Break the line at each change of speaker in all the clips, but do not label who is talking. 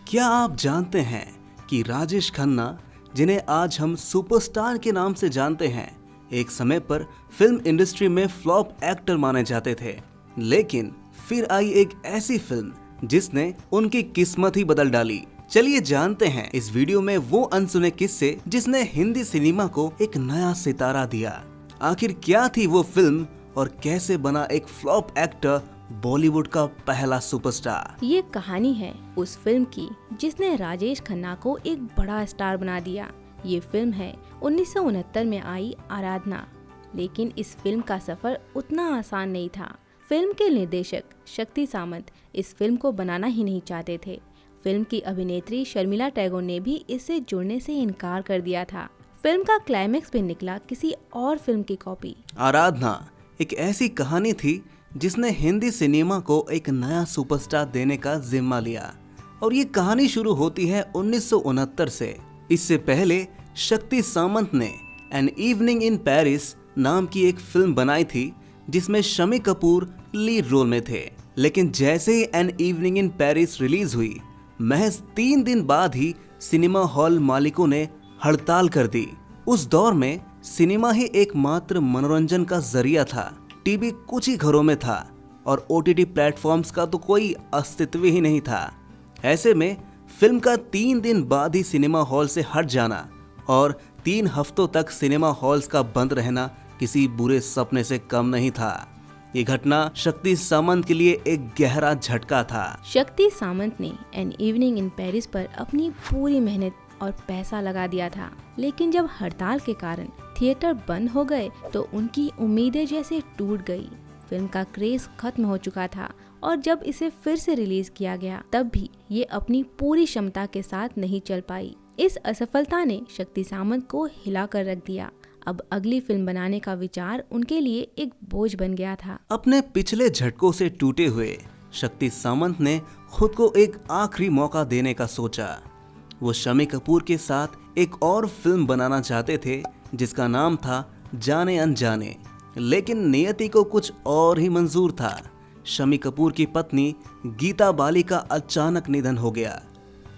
क्या आप जानते हैं कि राजेश खन्ना, जिन्हें आज हम सुपरस्टार के नाम से जानते हैं, एक समय पर फिल्म इंडस्ट्री में फ्लॉप एक्टर माने जाते थे। लेकिन फिर आई एक ऐसी फिल्म जिसने उनकी किस्मत ही बदल डाली। चलिए जानते हैं इस वीडियो में वो अनसुने किस्से जिसने हिंदी सिनेमा को एक नया सितारा दिया। आखिर क्या थी वो फिल्म और कैसे बना एक फ्लॉप एक्टर बॉलीवुड का पहला सुपरस्टार।
ये कहानी है उस फिल्म की जिसने राजेश खन्ना को एक बड़ा स्टार बना दिया। ये फिल्म है 1969 में आई आराधना। लेकिन इस फिल्म का सफर उतना आसान नहीं था। फिल्म के निर्देशक शक्ति सामंत इस फिल्म को बनाना ही नहीं चाहते थे। फिल्म की अभिनेत्री शर्मिला टैगोर ने भी इससे जुड़ने से इनकार कर दिया था। फिल्म का क्लाइमेक्स भी निकला किसी और फिल्म की कॉपी।
आराधना एक ऐसी कहानी थी जिसने हिंदी सिनेमा को एक नया सुपरस्टार देने का जिम्मा लिया। और ये कहानी शुरू होती है 1969 से। इससे पहले शक्ति सामंत ने एन इवनिंग इन पेरिस नाम की एक फिल्म बनाई थी जिसमें शम्मी कपूर लीड रोल में थे। लेकिन जैसे ही an evening in Paris release हुई, महज 3 दिन बाद ही सिनेमा हॉल मालिकों ने हड़ताल कर दी। उस दौर में सिनेमा ही एकमात्र मनोरंजन का जरिया था। टीवी कुछ ही घरों में था और ओटीटी प्लेटफॉर्म्स का तो कोई अस्तित्व ही नहीं था। ऐसे में फिल्म का 3 दिन बाद ही सिनेमा हॉल से हट जाना और 3 हफ्तों तक सिनेमा हॉल्स का बंद रहना किसी बुरे सपने से कम नहीं था। ये घटना शक्ति सामंत के लिए एक गहरा झटका था।
शक्ति सामंत ने एन इवनिंग इन पेरिस पर अपनी पूरी मेहनत और पैसा लगा दिया था। लेकिन जब हड़ताल के कारण थिएटर बंद हो गए तो उनकी उम्मीदें जैसे टूट गई। फिल्म का क्रेज खत्म हो चुका था और जब इसे फिर से रिलीज किया गया तब भी ये अपनी पूरी क्षमता के साथ नहीं चल पाई। इस असफलता ने शक्ति सामंत को हिला कर रख दिया। अब अगली फिल्म बनाने का विचार उनके लिए एक बोझ बन गया था।
अपने पिछले झटकों से टूटे हुए शक्ति सामंत ने खुद को एक आखिरी मौका देने का सोचा। वो शम्मी कपूर के साथ एक और फिल्म बनाना चाहते थे जिसका नाम था जाने अनजाने। लेकिन नियति को कुछ और ही मंजूर था। शम्मी कपूर की पत्नी गीता बाली का अचानक निधन हो गया।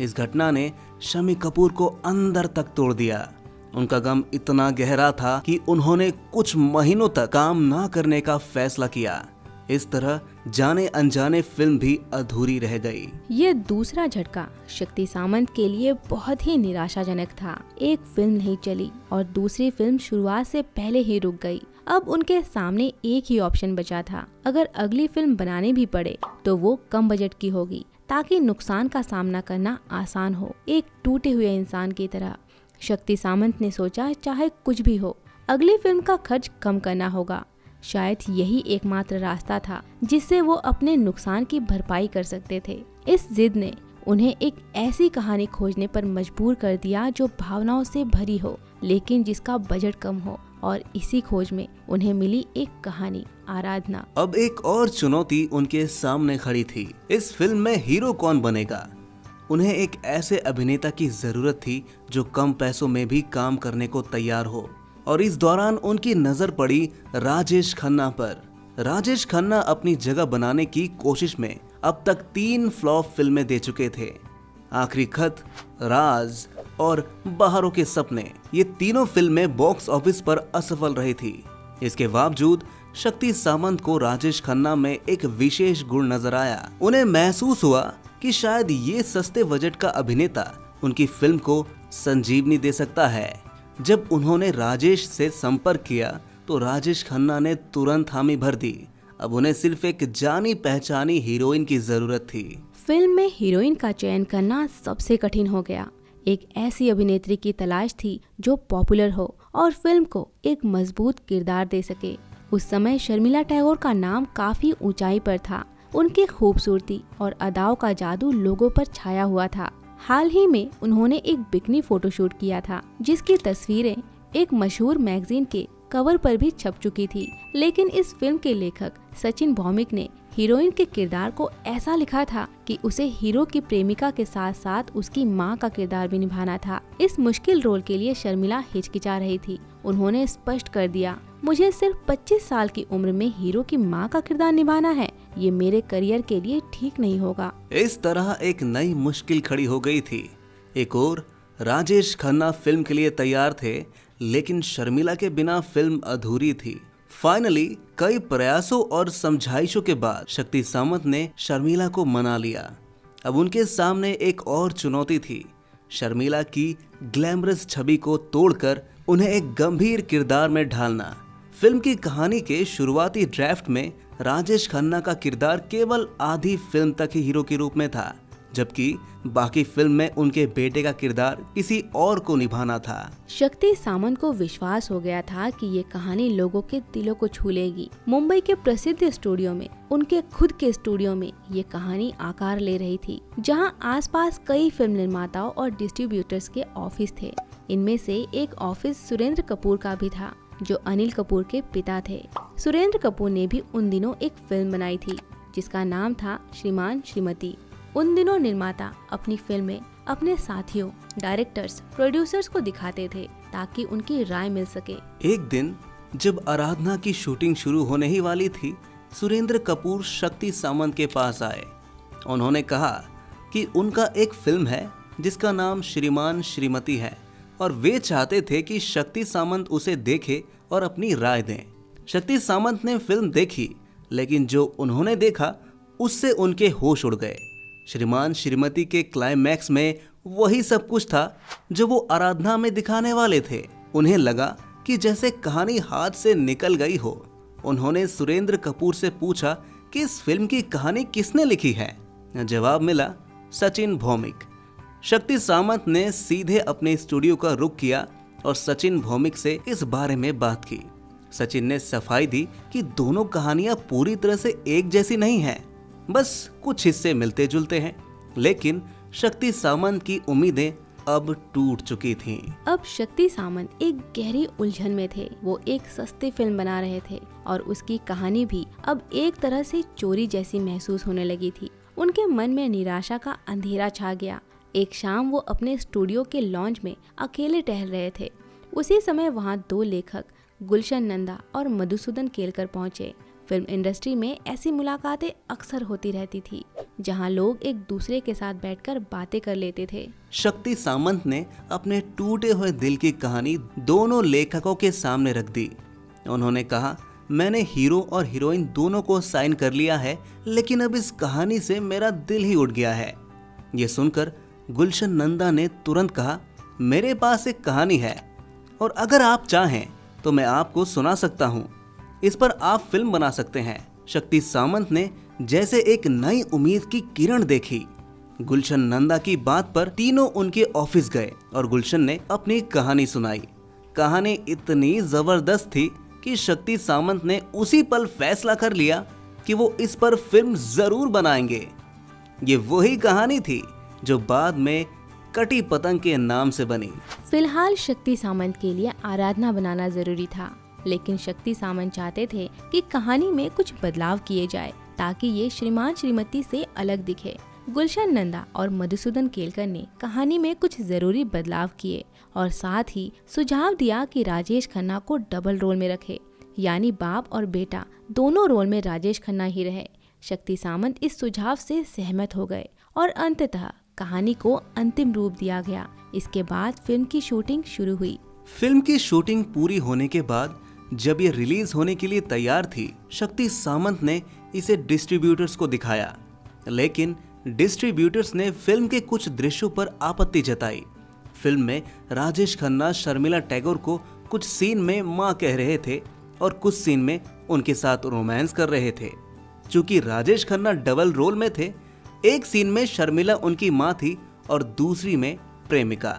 इस घटना ने शम्मी कपूर को अंदर तक तोड़ दिया। उनका गम इतना गहरा था कि उन्होंने कुछ महीनों तक काम ना करने का फैसला किया। इस तरह जाने अनजाने फिल्म भी अधूरी रह गई।
ये दूसरा झटका शक्ति सामंत के लिए बहुत ही निराशाजनक था। एक फिल्म नहीं चली और दूसरी फिल्म शुरुआत से पहले ही रुक गई। अब उनके सामने एक ही ऑप्शन बचा था। अगर अगली फिल्म बनानी भी पड़े तो वो कम बजट की होगी ताकि नुकसान का सामना करना आसान हो। एक टूटे हुए इंसान की तरह शक्ति सामंत ने सोचा चाहे कुछ भी हो, अगली फिल्म का खर्च कम करना होगा। शायद यही एकमात्र रास्ता था जिससे वो अपने नुकसान की भरपाई कर सकते थे। इस जिद ने उन्हें एक ऐसी कहानी खोजने पर मजबूर कर दिया जो भावनाओं से भरी हो लेकिन जिसका बजट कम हो। और इसी खोज में उन्हें मिली एक कहानी आराधना।
अब एक और चुनौती उनके सामने खड़ी थी। इस फिल्म में हीरो कौन बनेगा? उन्हें एक ऐसे अभिनेता की जरूरत थी जो कम पैसों में भी काम करने को तैयार हो। और इस दौरान उनकी नजर पड़ी राजेश खन्ना पर। राजेश खन्ना अपनी जगह बनाने की कोशिश में अब तक 3 फ्लॉप फिल्में दे चुके थे। आखिरी खत, राज और बहारों के सपने, ये तीनों फिल्में बॉक्स ऑफिस पर असफल रही थी। इसके बावजूद शक्ति सामंत को राजेश खन्ना में एक विशेष गुण नजर आया। उन्हें महसूस हुआ कि शायद ये सस्ते बजट का अभिनेता उनकी फिल्म को संजीवनी दे सकता है। जब उन्होंने राजेश से संपर्क किया तो राजेश खन्ना ने तुरंत हामी भर दी। अब उन्हें सिर्फ एक जानी पहचानी हीरोइन की जरूरत थी।
फिल्म में हीरोइन का चयन करना सबसे कठिन हो गया। एक ऐसी अभिनेत्री की तलाश थी जो पॉपुलर हो और फिल्म को एक मजबूत किरदार दे सके। उस समय शर्मिला टैगोर का नाम काफी ऊंचाई पर था। उनकी खूबसूरती और अदाओं का जादू लोगों पर छाया हुआ था। हाल ही में उन्होंने एक बिकनी फोटोशूट किया था जिसकी तस्वीरें एक मशहूर मैगजीन के कवर पर भी छप चुकी थी। लेकिन इस फिल्म के लेखक सचिन भौमिक ने हीरोइन के किरदार को ऐसा लिखा था कि उसे हीरो की प्रेमिका के साथ साथ उसकी मां का किरदार भी निभाना था। इस मुश्किल रोल के लिए शर्मिला हिचकिचा रही थी। उन्होंने स्पष्ट कर दिया, मुझे सिर्फ 25 साल की उम्र में हीरो की मां का किरदार निभाना है। ये मेरे करियर के लिए ठीक नहीं होगा।
इस तरह एक नई मुश्किल खड़ी हो गई थी। एक और राजेश खन्ना फिल्म के लिए तैयार थे, लेकिन शर्मिला के बिना फिल्म अधूरी थी। फाइनली कई प्रयासों और समझाइशों के बाद शक्ति सामंत ने शर्मिला को मना लिया। अब उनके सामने एक और चुनौती थी, शर्मिला की ग्लैमरस छवि को तोड़कर उन्हें एक गंभीर किरदार में ढालना। फिल्म की कहानी के शुरुआती ड्राफ्ट में राजेश खन्ना का किरदार केवल आधी फिल्म तक ही हीरो के रूप में था, जबकि बाकी फिल्म में उनके बेटे का किरदार किसी और को निभाना था।
शक्ति सामंत को विश्वास हो गया था कि ये कहानी लोगों के दिलों को छू लेगी। मुंबई के प्रसिद्ध स्टूडियो में, उनके खुद के स्टूडियो में ये कहानी आकार ले रही थी, जहां आसपास कई फिल्म निर्माताओं और डिस्ट्रीब्यूटर्स के ऑफिस थे। इनमें से एक ऑफिस सुरेंद्र कपूर का भी था, जो अनिल कपूर के पिता थे। सुरेंद्र कपूर ने भी उन दिनों एक फिल्म बनाई थी जिसका नाम था श्रीमान श्रीमती। उन दिनों निर्माता अपनी फिल्में अपने साथियों, डायरेक्टर्स, प्रोड्यूसर्स को दिखाते थे ताकि उनकी राय मिल सके।
एक दिन जब आराधना की शूटिंग शुरू होने ही वाली थी, सुरेंद्र कपूर शक्ति सामंत के पास आए। उन्होंने कहा कि उनका एक फिल्म है जिसका नाम श्रीमान श्रीमती है और वे चाहते थे कि शक्ति सामंत उसे देखे और अपनी राय दें। शक्ति सामंत ने फिल्म देखी, लेकिन जो उन्होंने देखा उससे उनके होश उड़ गए। श्रीमान श्रीमती के क्लाइमैक्स में वही सब कुछ था जो वो आराधना में दिखाने वाले थे। उन्हें लगा कि जैसे कहानी हाथ से निकल गई हो। उन्होंने सुरेंद्र कपूर से पूछा कि इस फिल्म की कहानी किसने लिखी है। जवाब मिला, सचिन भौमिक। शक्ति सामंत ने सीधे अपने स्टूडियो का रुख किया और सचिन भौमिक से इस बारे में बात की। सचिन ने सफाई दी कि दोनों कहानियां पूरी तरह से एक जैसी नहीं हैं, बस कुछ हिस्से मिलते जुलते हैं। लेकिन शक्ति सामंत की उम्मीदें अब टूट चुकी थीं।
अब शक्ति सामंत एक गहरी उलझन में थे। वो एक सस्ती फिल्म बना रहे थे और उसकी कहानी भी अब एक तरह से चोरी जैसी महसूस होने लगी थी। उनके मन में निराशा का अंधेरा छा गया। एक शाम वो अपने स्टूडियो के लॉन्च में अकेले टहल रहे थे। उसी समय वहाँ दो लेखक गुलशन नंदा और मधुसूदन केलकर पहुँचे। फिल्म इंडस्ट्री में ऐसी मुलाकातें अक्सर होती रहती थी, जहां लोग एक दूसरे के साथ बैठकर बातें कर लेते थे।
शक्ति सामंत ने अपने टूटे हुए दिल की कहानी दोनों लेखकों के सामने रख दी। उन्होंने कहा, मैंने हीरो और हीरोइन दोनों को साइन कर लिया है, लेकिन अब इस कहानी से मेरा दिल ही उठ गया है। ये सुनकर गुलशन नंदा ने तुरंत कहा, मेरे पास एक कहानी है और अगर आप चाहें तो मैं आपको सुना सकता हूँ। इस पर आप फिल्म बना सकते हैं। शक्ति सामंत ने जैसे एक नई उम्मीद की किरण देखी। गुलशन नंदा की बात पर तीनों उनके ऑफिस गए और गुलशन ने अपनी कहानी सुनाई। कहानी इतनी जबरदस्त थी कि शक्ति सामंत ने उसी पल फैसला कर लिया कि वो इस पर फिल्म जरूर बनाएंगे। ये वही कहानी थी जो बाद में कटी पतंग के नाम से बनी।
फिलहाल शक्ति सामंत के लिए आराधना बनाना जरूरी था, लेकिन शक्ति सामंत चाहते थे कि कहानी में कुछ बदलाव किए जाए ताकि ये श्रीमान श्रीमती से अलग दिखे। गुलशन नंदा और मधुसूदन केलकर ने कहानी में कुछ जरूरी बदलाव किए और साथ ही सुझाव दिया कि राजेश खन्ना को डबल रोल में रखे, यानी बाप और बेटा दोनों रोल में राजेश खन्ना ही रहे। शक्ति सामंत इस सुझाव से सहमत हो गए और अंततः कहानी को अंतिम रूप दिया गया। इसके बाद फिल्म की शूटिंग शुरू हुई।
फिल्म की शूटिंग पूरी होने के बाद जब ये रिलीज होने के लिए तैयार थी, शक्ति सामंत ने इसे डिस्ट्रीब्यूटर्स को दिखाया, लेकिन डिस्ट्रीब्यूटर्स ने फिल्म के कुछ दृश्यों पर आपत्ति जताई। फिल्म में राजेश खन्ना शर्मिला टैगोर को कुछ सीन में मां कह रहे थे और कुछ सीन में उनके साथ रोमांस कर रहे थे। चूंकि राजेश खन्ना डबल रोल में थे, एक सीन में शर्मिला उनकी मां थी और दूसरी में प्रेमिका।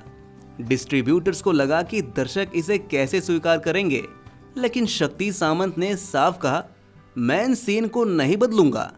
डिस्ट्रीब्यूटर्स को लगा कि दर्शक इसे कैसे स्वीकार करेंगे, लेकिन शक्ति सामंत ने साफ कहा, मैं इन सीन को नहीं बदलूंगा।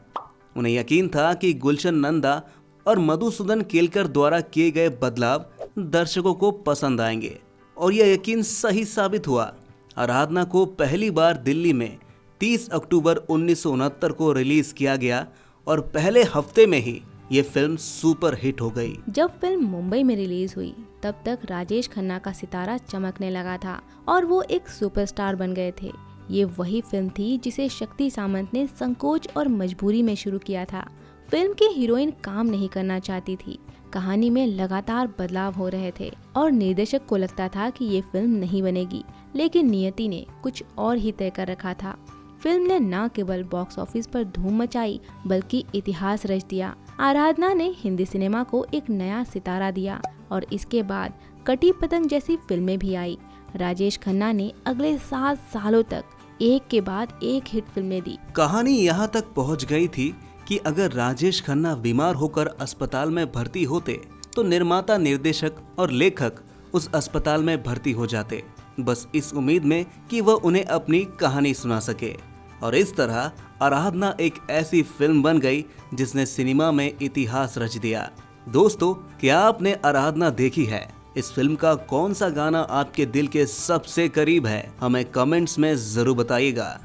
उन्हें यकीन था कि गुलशन नंदा और मधुसूदन केलकर द्वारा किए गए बदलाव दर्शकों को पसंद आएंगे और यह यकीन सही साबित हुआ। आराधना को पहली बार दिल्ली में 30 अक्टूबर 1969 को रिलीज किया गया और पहले हफ्ते में ही ये फिल्म सुपर हिट हो गई।
जब फिल्म मुंबई में रिलीज हुई तब तक राजेश खन्ना का सितारा चमकने लगा था और वो एक सुपरस्टार बन गए थे। ये वही फिल्म थी जिसे शक्ति सामंत ने संकोच और मजबूरी में शुरू किया था। फिल्म की हीरोइन काम नहीं करना चाहती थी, कहानी में लगातार बदलाव हो रहे थे और निर्देशक को लगता था कि ये फिल्म नहीं बनेगी, लेकिन नियति ने कुछ और ही तय कर रखा था। फिल्म ने न केवल बॉक्स ऑफिस पर धूम मचाई बल्कि इतिहास रच दिया। आराधना ने हिंदी सिनेमा को एक नया सितारा दिया और इसके बाद कटी पतंग जैसी फिल्में भी आई। राजेश खन्ना ने अगले 7 सालों तक एक के बाद एक हिट फिल्में दी।
कहानी यहाँ तक पहुँच गई थी कि अगर राजेश खन्ना बीमार होकर अस्पताल में भर्ती होते तो निर्माता, निर्देशक और लेखक उस अस्पताल में भर्ती हो जाते, बस इस उम्मीद में कि वह उन्हें अपनी कहानी सुना सके। और इस तरह आराधना एक ऐसी फिल्म बन गई जिसने सिनेमा में इतिहास रच दिया। दोस्तों, क्या आपने आराधना देखी है? इस फिल्म का कौन सा गाना आपके दिल के सबसे करीब है? हमें कमेंट्स में जरूर बताइएगा।